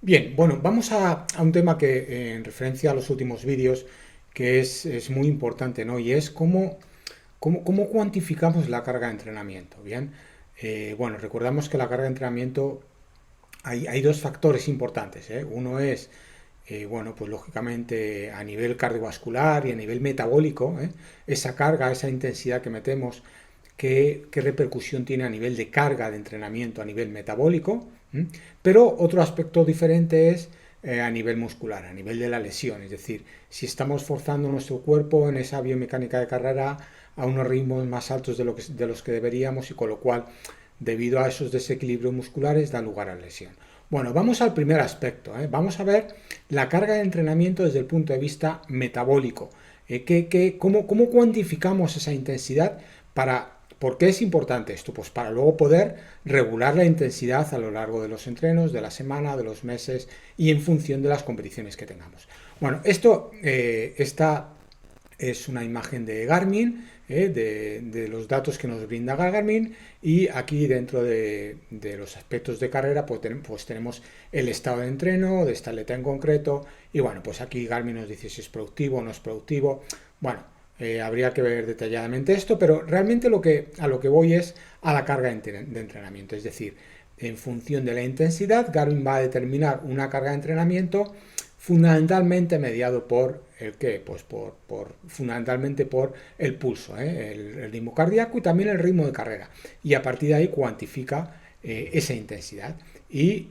Bien, bueno, vamos a un tema que en referencia a los últimos vídeos, que es muy importante, ¿no? Y es cómo cuantificamos la carga de entrenamiento. Bien, bueno, recordamos que la carga de entrenamiento hay dos factores importantes, ¿eh? Uno es, bueno, pues lógicamente a nivel cardiovascular y a nivel metabólico, ¿eh? Esa carga, esa intensidad que metemos, qué repercusión tiene a nivel de carga de entrenamiento, a nivel metabólico. ¿Mm? Pero otro aspecto diferente es a nivel muscular, a nivel de la lesión. Es decir, si estamos forzando nuestro cuerpo en esa biomecánica de carrera a unos ritmos más altos de los que deberíamos y con lo cual, debido a esos desequilibrios musculares, da lugar a lesión. Bueno, vamos al primer aspecto. Vamos a ver la carga de entrenamiento desde el punto de vista metabólico. ¿Cómo cuantificamos esa intensidad para... ¿Por qué es importante esto? Pues para luego poder regular la intensidad a lo largo de los entrenos, de la semana, de los meses y en función de las competiciones que tengamos. Bueno, esta es una imagen de Garmin, de los datos que nos brinda Garmin, y aquí dentro de los aspectos de carrera pues tenemos el estado de entreno de esta atleta en concreto, y bueno, pues aquí Garmin nos dice si es productivo o no es productivo. Bueno, habría que ver detalladamente esto, pero realmente a lo que voy es a la carga de entrenamiento, es decir, en función de la intensidad, Garmin va a determinar una carga de entrenamiento fundamentalmente mediado por el qué, pues fundamentalmente por el pulso, el ritmo cardíaco y también el ritmo de carrera. Y a partir de ahí cuantifica esa intensidad. Y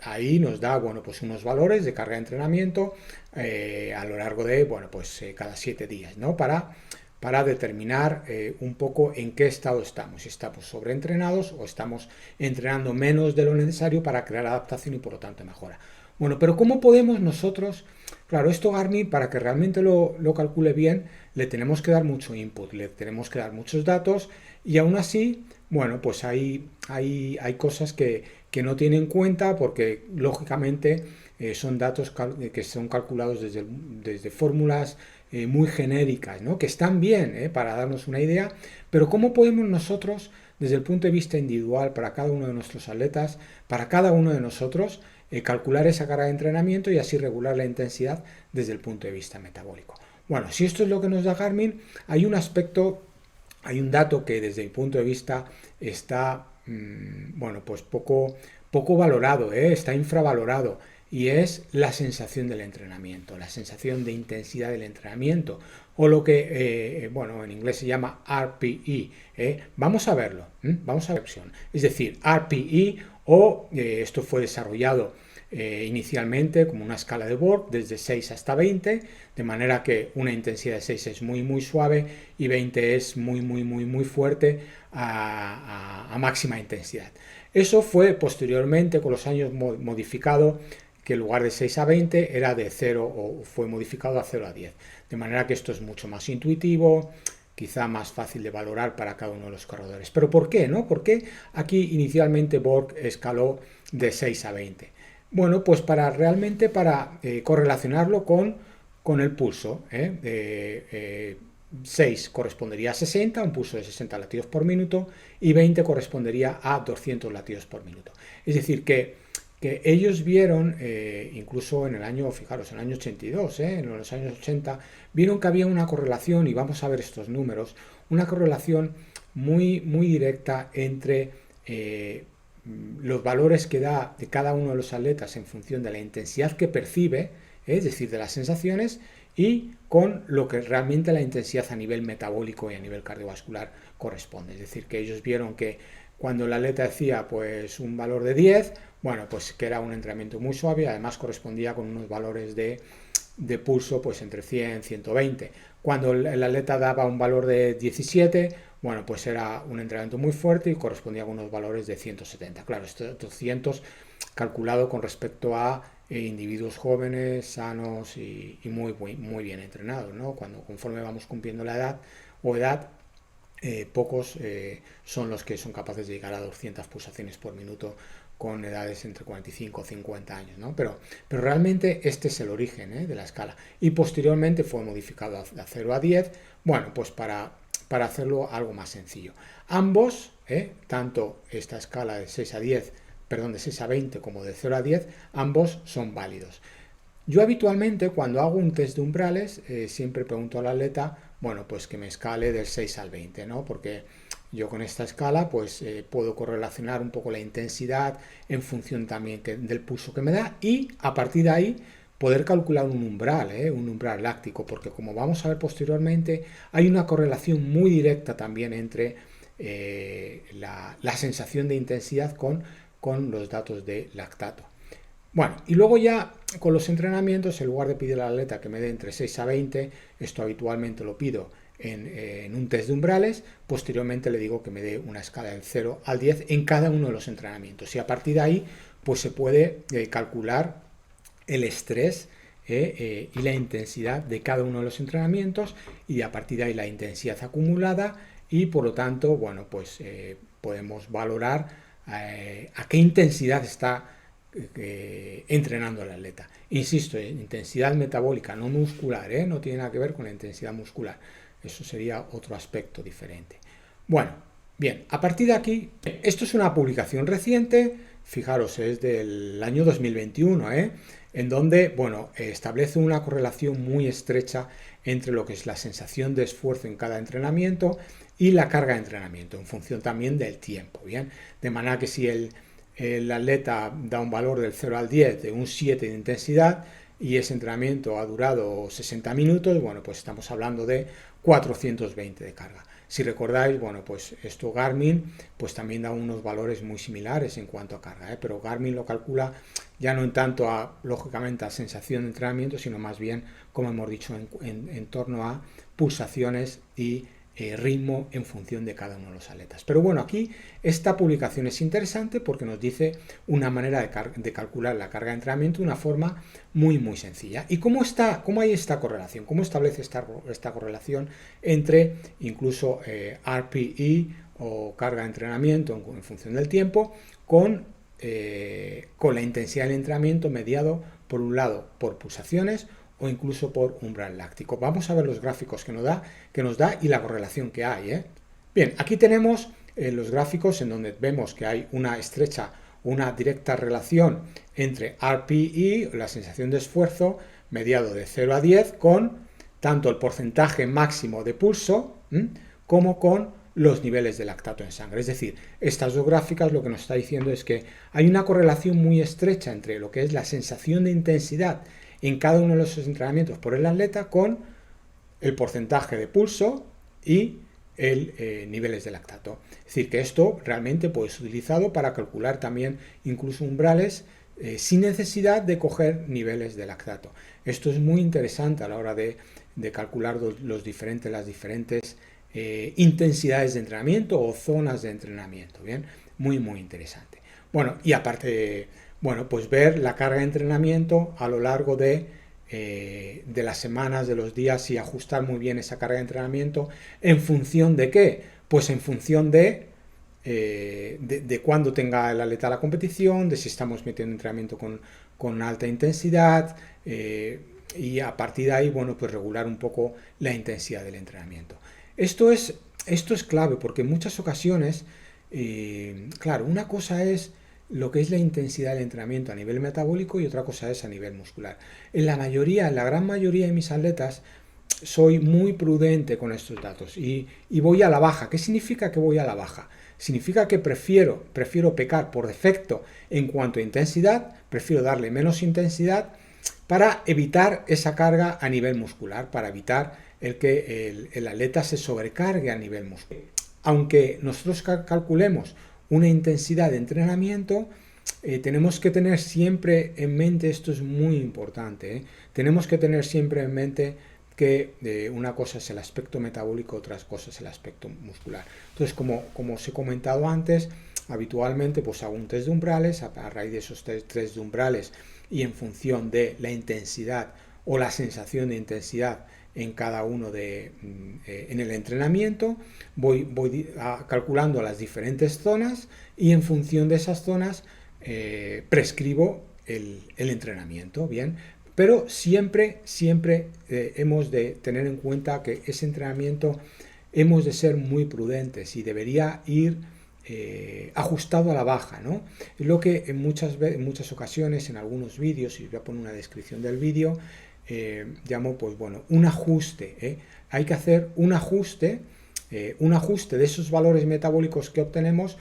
ahí nos da, bueno, pues unos valores de carga de entrenamiento a lo largo de, bueno, pues cada 7 días, ¿no? Para determinar un poco en qué estado estamos, si estamos sobreentrenados o estamos entrenando menos de lo necesario para crear adaptación y por lo tanto mejora. Bueno, pero ¿cómo podemos nosotros? Claro, esto Garmin, para que realmente lo calcule bien, le tenemos que dar mucho input, le tenemos que dar muchos datos y aún así, bueno, pues hay cosas que no tiene en cuenta porque lógicamente son datos que son calculados desde fórmulas muy genéricas, ¿no? Que están bien para darnos una idea, pero ¿cómo podemos nosotros, desde el punto de vista individual, para cada uno de nuestros atletas, para cada uno de nosotros, calcular esa carga de entrenamiento y así regular la intensidad desde el punto de vista metabólico? Bueno, si esto es lo que nos da Garmin, hay un aspecto, hay un dato que desde mi punto de vista está, bueno, pues poco valorado, está infravalorado, y es la sensación del entrenamiento, la sensación de intensidad del entrenamiento, o lo que, bueno, en inglés se llama RPE. Vamos a verlo, vamos a ver la opción. Es decir, RPE, o esto fue desarrollado inicialmente como una escala de Borg desde 6 hasta 20, de manera que una intensidad de 6 es muy suave y 20 es muy fuerte a máxima intensidad. Eso fue posteriormente con los años modificado, que en lugar de 6 a 20 era de 0 o fue modificado a 0 a 10. De manera que esto es mucho más intuitivo, quizá más fácil de valorar para cada uno de los corredores. ¿Pero por qué? ¿No? ¿Por qué aquí inicialmente Borg escaló de 6 a 20? Bueno, pues realmente para correlacionarlo con el pulso. 6 correspondería a 60, un pulso de 60 latidos por minuto, y 20 correspondería a 200 latidos por minuto. Es decir, que ellos vieron, incluso en el año, fijaros, en el año 82, en los años 80, vieron que había una correlación, y vamos a ver estos números, una correlación muy directa entre los valores que da de cada uno de los atletas en función de la intensidad que percibe, es decir, de las sensaciones, y con lo que realmente la intensidad a nivel metabólico y a nivel cardiovascular corresponde. Es decir, que ellos vieron que cuando el atleta decía pues un valor de 10, bueno, pues que era un entrenamiento muy suave, además correspondía con unos valores de pulso pues entre 100 y 120. Cuando el atleta daba un valor de 17, bueno, pues era un entrenamiento muy fuerte y correspondía con unos valores de 170. Claro, estos 200 calculado con respecto a individuos jóvenes, sanos y muy bien entrenados, ¿no? Conforme vamos cumpliendo la edad, pocos son los que son capaces de llegar a 200 pulsaciones por minuto con edades entre 45 y 50 años, ¿no? Pero realmente este es el origen de la escala. Y posteriormente fue modificado a 0 a 10, bueno, pues para hacerlo algo más sencillo. Ambos, tanto esta escala de 6 a 10 perdón, de 6 a 20 como de 0 a 10, ambos son válidos. Yo habitualmente cuando hago un test de umbrales siempre pregunto al atleta, bueno, pues que me escale del 6 al 20, ¿no? Porque yo con esta escala pues puedo correlacionar un poco la intensidad en función también del pulso que me da y a partir de ahí poder calcular un umbral láctico, porque como vamos a ver posteriormente, hay una correlación muy directa también entre la sensación de intensidad con los datos de lactato. Bueno, y luego ya con los entrenamientos, en lugar de pedir al atleta que me dé entre 6 a 20, esto habitualmente lo pido en un test de umbrales, posteriormente le digo que me dé una escala del 0 al 10 en cada uno de los entrenamientos. Y a partir de ahí, pues se puede calcular el estrés y la intensidad de cada uno de los entrenamientos y a partir de ahí la intensidad acumulada y por lo tanto, bueno, pues podemos valorar a qué intensidad está entrenando el atleta. Insisto, intensidad metabólica, no muscular, no tiene nada que ver con la intensidad muscular. Eso sería otro aspecto diferente. Bueno, bien, a partir de aquí, esto es una publicación reciente, fijaros, es del año 2021, en donde, bueno, establece una correlación muy estrecha entre lo que es la sensación de esfuerzo en cada entrenamiento y la carga de entrenamiento, en función también del tiempo, ¿bien? De manera que si el atleta da un valor del 0 al 10 de un 7 de intensidad y ese entrenamiento ha durado 60 minutos, bueno, pues estamos hablando de 420 de carga. Si recordáis, bueno, pues esto Garmin pues también da unos valores muy similares en cuanto a carga, pero Garmin lo calcula ya no en tanto lógicamente a sensación de entrenamiento, sino más bien, como hemos dicho, en torno a pulsaciones y ritmo en función de cada uno de los atletas. Pero bueno, aquí esta publicación es interesante porque nos dice una manera de calcular la carga de entrenamiento de una forma muy sencilla. ¿Y cómo hay esta correlación? ¿Cómo establece esta correlación entre incluso RPE o carga de entrenamiento en función del tiempo con la intensidad del entrenamiento mediado por un lado por pulsaciones o incluso por umbral láctico? Vamos a ver los gráficos que nos da y la correlación que hay. Bien, aquí tenemos los gráficos en donde vemos que hay una estrecha, una directa relación entre RPE, la sensación de esfuerzo, mediado de 0 a 10, con tanto el porcentaje máximo de pulso como con los niveles de lactato en sangre. Es decir, estas dos gráficas lo que nos está diciendo es que hay una correlación muy estrecha entre lo que es la sensación de intensidad en cada uno de los entrenamientos por el atleta con el porcentaje de pulso y niveles de lactato. Es decir, que esto realmente puede ser utilizado para calcular también incluso umbrales sin necesidad de coger niveles de lactato. Esto es muy interesante a la hora de calcular las diferentes intensidades de entrenamiento o zonas de entrenamiento. Bien, muy interesante. Bueno, y aparte, bueno, pues ver la carga de entrenamiento a lo largo de las semanas, de los días y ajustar muy bien esa carga de entrenamiento en función de qué, pues en función de cuándo tenga el atleta la competición, de si estamos metiendo entrenamiento con alta intensidad y a partir de ahí, bueno, pues regular un poco la intensidad del entrenamiento. Esto es clave porque en muchas ocasiones, claro, una cosa es lo que es la intensidad del entrenamiento a nivel metabólico y otra cosa es a nivel muscular. En la gran mayoría de mis atletas soy muy prudente con estos datos y voy a la baja. ¿Qué significa que voy a la baja? Significa que prefiero pecar por defecto en cuanto a intensidad, prefiero darle menos intensidad para evitar esa carga a nivel muscular, para evitar que el atleta se sobrecargue a nivel muscular. Aunque nosotros calculemos una intensidad de entrenamiento, tenemos que tener siempre en mente, esto es muy importante, tenemos que tener siempre en mente que una cosa es el aspecto metabólico, otras cosas es el aspecto muscular. Entonces, como os he comentado antes, habitualmente pues hago un test de umbrales, a raíz de esos test de umbrales y en función de la intensidad o la sensación de intensidad en cada uno en el entrenamiento, voy calculando las diferentes zonas y en función de esas zonas prescribo el entrenamiento, bien, pero siempre hemos de tener en cuenta que ese entrenamiento hemos de ser muy prudentes y debería ir ajustado a la baja, ¿no? Es lo que en muchas ocasiones, en algunos vídeos, y os voy a poner una descripción del vídeo, llamo, pues bueno, un ajuste, ¿eh? Hay que hacer un ajuste de esos valores metabólicos que obtenemos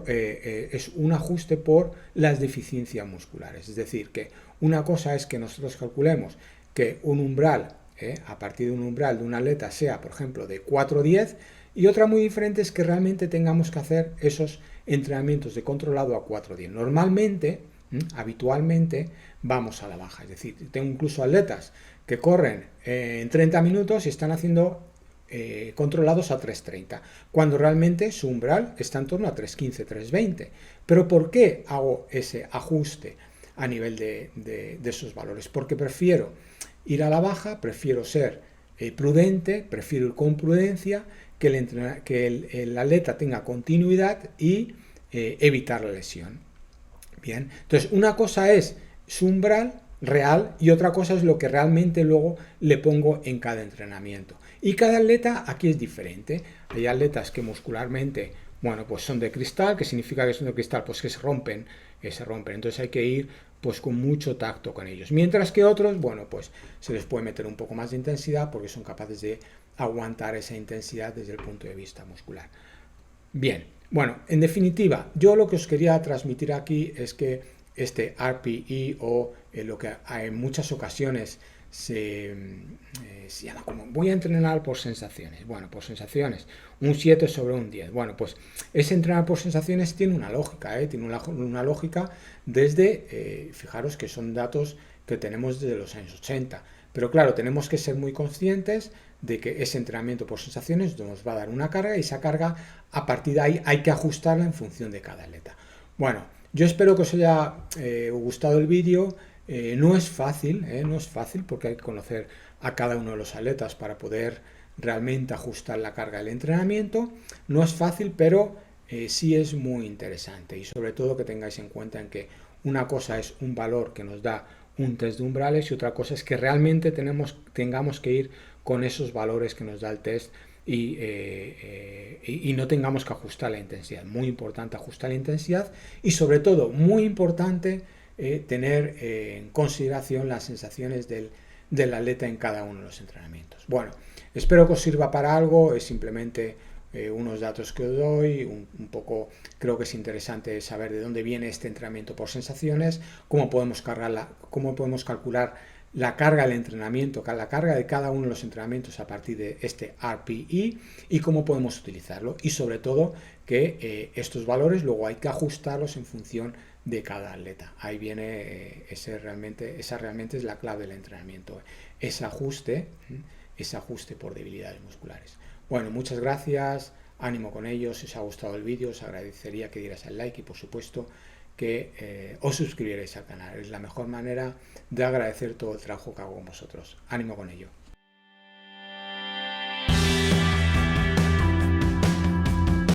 es un ajuste por las deficiencias musculares. Es decir, que una cosa es que nosotros calculemos que un umbral, a partir de un umbral de un atleta sea, por ejemplo, de 4-10, y otra muy diferente es que realmente tengamos que hacer esos entrenamientos de controlado a 4-10. Normalmente, habitualmente, vamos a la baja. Es decir, tengo incluso atletas que corren en 30 minutos y están haciendo controlados a 3.30, cuando realmente su umbral está en torno a 3.15, 3.20. Pero ¿por qué hago ese ajuste a nivel de esos valores? Porque prefiero ir a la baja, prefiero ser prudente, prefiero ir con prudencia, que el atleta tenga continuidad y evitar la lesión. Bien, entonces una cosa es su umbral real y otra cosa es lo que realmente luego le pongo en cada entrenamiento. Y cada atleta aquí es diferente. Hay atletas que muscularmente, bueno, pues son de cristal. ¿Qué significa que son de cristal? Pues que se rompen. Entonces hay que ir pues con mucho tacto con ellos. Mientras que otros, bueno, pues se les puede meter un poco más de intensidad porque son capaces de aguantar esa intensidad desde el punto de vista muscular. Bien, bueno, en definitiva, yo lo que os quería transmitir aquí es que este RPE o lo que en muchas ocasiones se llama como voy a entrenar por sensaciones. Bueno, por sensaciones, un 7 sobre un 10. Bueno, pues ese entrenar por sensaciones tiene una lógica, tiene una lógica desde, fijaros que son datos que tenemos desde los años 80. Pero claro, tenemos que ser muy conscientes de que ese entrenamiento por sensaciones nos va a dar una carga y esa carga a partir de ahí hay que ajustarla en función de cada atleta. Bueno, yo espero que os haya gustado el vídeo. No es fácil porque hay que conocer a cada uno de los atletas para poder realmente ajustar la carga del entrenamiento. No es fácil, pero sí es muy interesante y sobre todo que tengáis en cuenta en que una cosa es un valor que nos da un test de umbrales y otra cosa es que realmente tengamos que ir con esos valores que nos da el test y no tengamos que ajustar la intensidad. Muy importante ajustar la intensidad y sobre todo muy importante tener en consideración las sensaciones del atleta en cada uno de los entrenamientos. Bueno, espero que os sirva para algo, es simplemente unos datos que os doy, un poco creo que es interesante saber de dónde viene este entrenamiento por sensaciones, cómo podemos calcular la carga del entrenamiento, la carga de cada uno de los entrenamientos a partir de este RPE y cómo podemos utilizarlo y sobre todo que estos valores luego hay que ajustarlos en función de cada atleta. Ahí viene esa realmente es la clave del entrenamiento, ese ajuste por debilidades musculares. Bueno, muchas gracias, ánimo con ellos, si os ha gustado el vídeo os agradecería que dierais el like y por supuesto que os suscribierais al canal, es la mejor manera de agradecer todo el trabajo que hago con vosotros. Ánimo con ello.